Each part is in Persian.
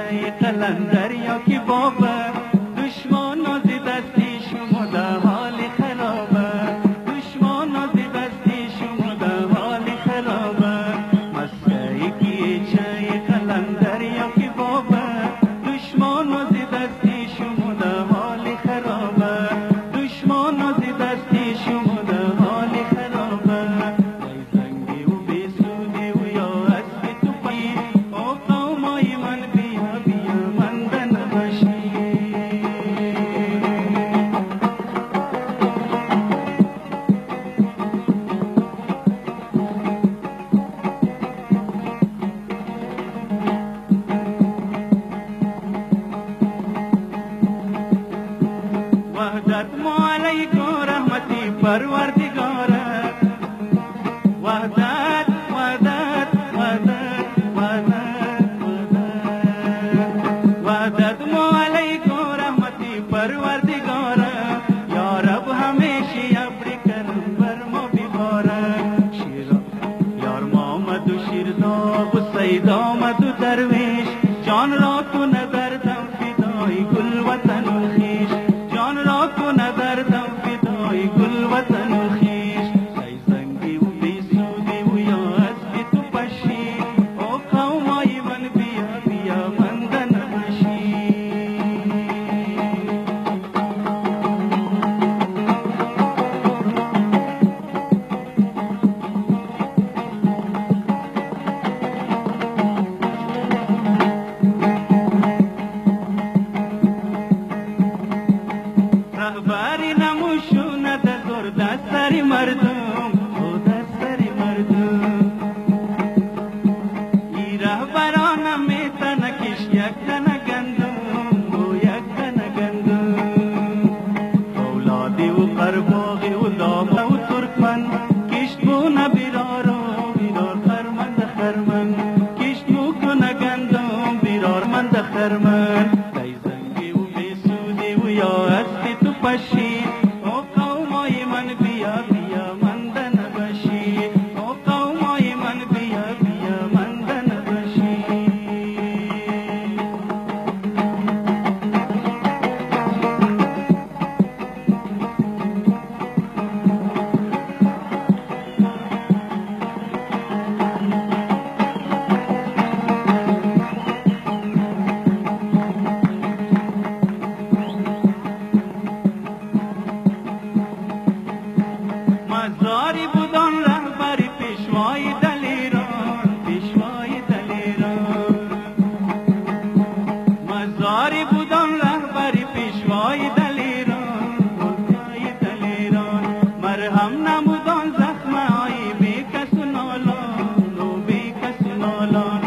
چای قلندر یا کی بابا دشمن از دستی شما در حال خرابه دشمن از دستی شما در حال خرابه مسکه کی چای قلندر یا کی بابا دشمن از دستی شما در حال خرابه دشمن از دستی شما در حال خرابه ای زنگی و بیسودی و یا اسب تو پی او قومای من بیا بیا من بنباشی وحدت علیکم رحمتی پروردگاره وحدت وحدت وحدت وحدت وحدت علیکم رحمتی پروردگاره یا رب همیشه ابری کرم بر ما بباره شیرا یار محمد و شیرداب و سید آمد و درویش جان را کنه در دم فدای گل وطن و خویش جان را کنه در دم فدای گل وطن و خویش ای زنگی و بیسودی و یا اسب تو پشی او قومای من بیا بیا من دنبشی رهبری نموشونه دور دستری مردم او دستری مردم ای رهبران میتنه کش یک تنه گندم او یک تنه گندم اولادی و قرباغی و دامه و ترکمن کشت بونه بیرار و بیرار خرمند خرمن کشت بو کنه گندم بیرار مند خرمن ای زنگی و بیسودی و یا اسب تو پشی او قومای من بیا بیا من دنبشی او قومای من بیا بیا من دنبشی مزاری بودن رهبری پیشوای دلیران پیشوای دلیران مزاری بودن رهبری پیشوای دلیران بلکای دلیران مرهم نمودن زخمهای بی کس و نالان و بی کس و نالان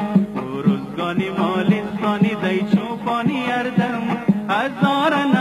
روزگانی مالستانی دی چوپانی اردم هزاران